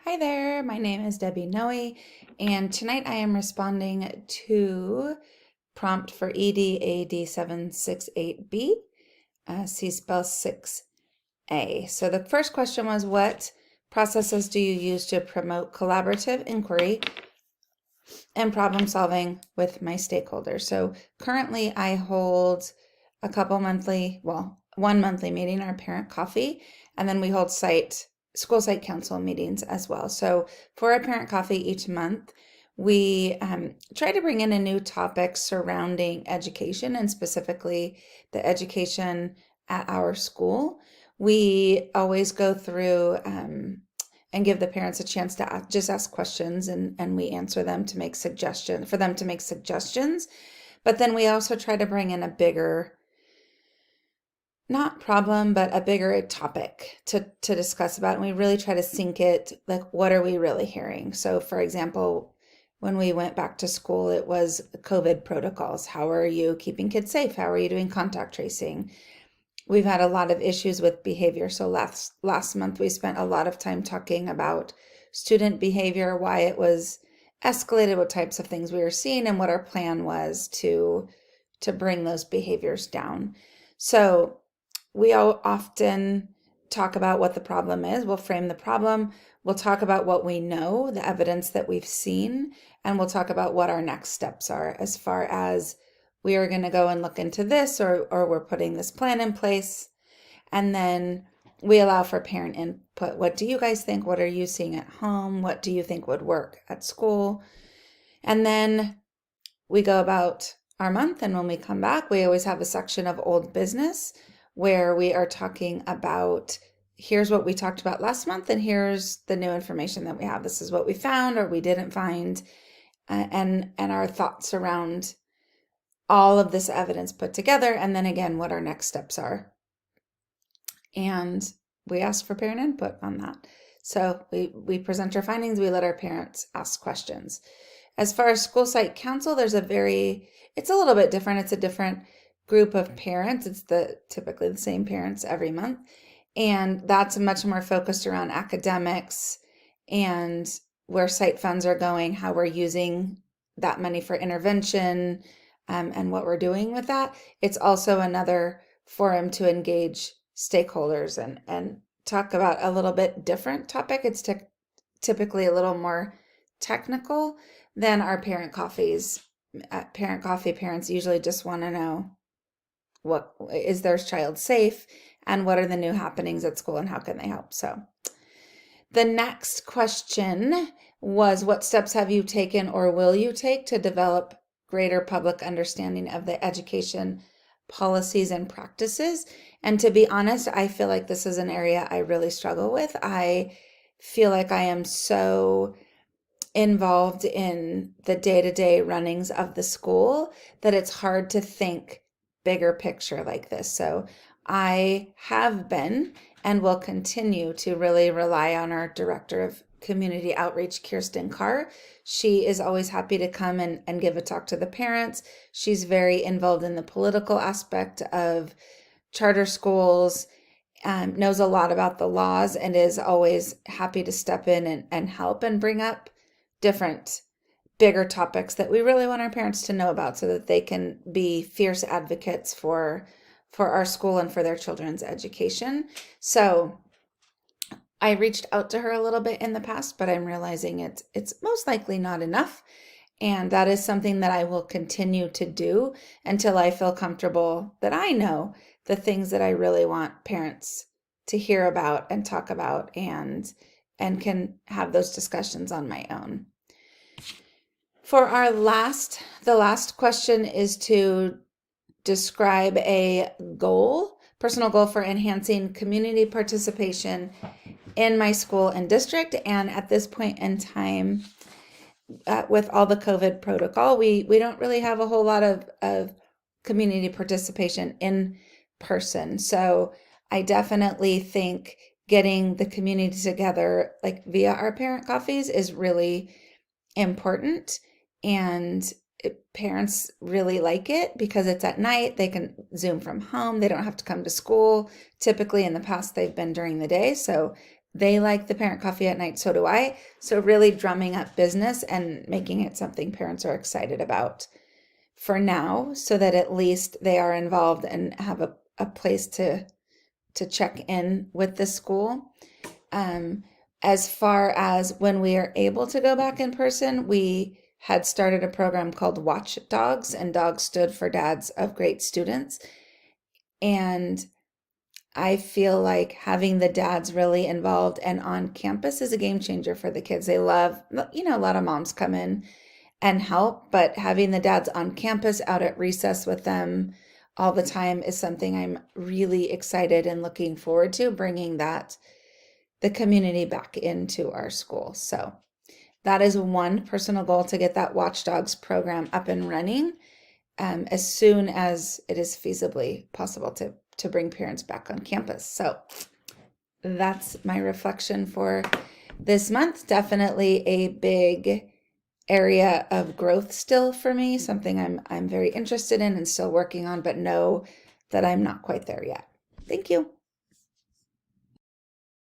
Hi there, my name is Debbie Noe, and tonight I am responding to prompt for EDAD 768B, C spell 6A. So the first question was, what processes do you use to promote collaborative inquiry and problem solving with my stakeholders? So currently I hold a couple monthly, one monthly meeting, our parent coffee, and then we hold school site council meetings as well. So for our parent coffee each month, we try to bring in a new topic surrounding education and specifically the education at our school. We always go through and give the parents a chance to just ask questions, and we answer them to make suggestions for them to make suggestions. But then we also try to bring in a bigger, not problem, but a bigger topic to discuss about. And we really try to sync it, like, what are we really hearing? So for example, when we went back to school, it was COVID protocols. How are you keeping kids safe? How are you doing contact tracing? We've had a lot of issues with behavior. So last month we spent a lot of time talking about student behavior, why it was escalated, what types of things we were seeing, and what our plan was to bring those behaviors down. So we all often talk about what the problem is. We'll frame the problem. We'll talk about what we know, the evidence that we've seen, and we'll talk about what our next steps are as far as we are going to go and look into this, or we're putting this plan in place. And then we allow for parent input. What do you guys think? What are you seeing at home? What do you think would work at school? And then we go about our month, and when we come back, we always have a section of old business where we are talking about, here's what we talked about last month, and here's the new information that we have. This is what we found or we didn't find, and our thoughts around all of this evidence put together, and then again, what our next steps are. And we ask for parent input on that. So we present our findings, we let our parents ask questions. As far as school site council, it's a little bit different. It's a different group of parents. It's typically the same parents every month. And that's much more focused around academics and where site funds are going, how we're using that money for intervention, and what we're doing with that. It's also another forum to engage stakeholders and talk about a little bit different topic. It's typically a little more technical than our parent coffees. At parent coffee, parents usually just want to know, what is their child safe, and what are the new happenings at school, and how can they help? So the next question was, what steps have you taken or will you take to develop greater public understanding of the education policies and practices? And to be honest, I feel like this is an area I really struggle with. I feel like I am so involved in the day-to-day runnings of the school that it's hard to think bigger picture like this. So I have been and will continue to really rely on our director of community outreach, Kirsten Carr. She is always happy to come and give a talk to the parents. She's very involved in the political aspect of charter schools, knows a lot about the laws, and is always happy to step in and help and bring up different bigger topics that we really want our parents to know about so that they can be fierce advocates for our school and for their children's education. So I reached out to her a little bit in the past, but I'm realizing it's most likely not enough. And that is something that I will continue to do until I feel comfortable that I know the things that I really want parents to hear about and talk about, and can have those discussions on my own. For the last question is to describe a personal goal for enhancing community participation in my school and district. And at this point in time, with all the COVID protocol, we don't really have a whole lot of community participation in person. So I definitely think getting the community together, like via our parent coffees, is really important. And parents really like it because it's at night. They can Zoom from home. They don't have to come to school. Typically in the past, they've been during the day. So they like the parent coffee at night, so do I. So really drumming up business and making it something parents are excited about for now, so that at least they are involved and have a place to check in with the school. As far as when we are able to go back in person, we had started a program called Watch Dogs, and dogs stood for Dads of Great Students. And I feel like having the dads really involved and on campus is a game changer for the kids. They love, a lot of moms come in and help, but having the dads on campus out at recess with them all the time is something I'm really excited and looking forward to, bringing the community back into our school. So that is one personal goal, to get that Watchdogs program up and running as soon as it is feasibly possible to bring parents back on campus. So that's my reflection for this month. Definitely a big area of growth still for me, something I'm very interested in and still working on, but know that I'm not quite there yet. Thank you.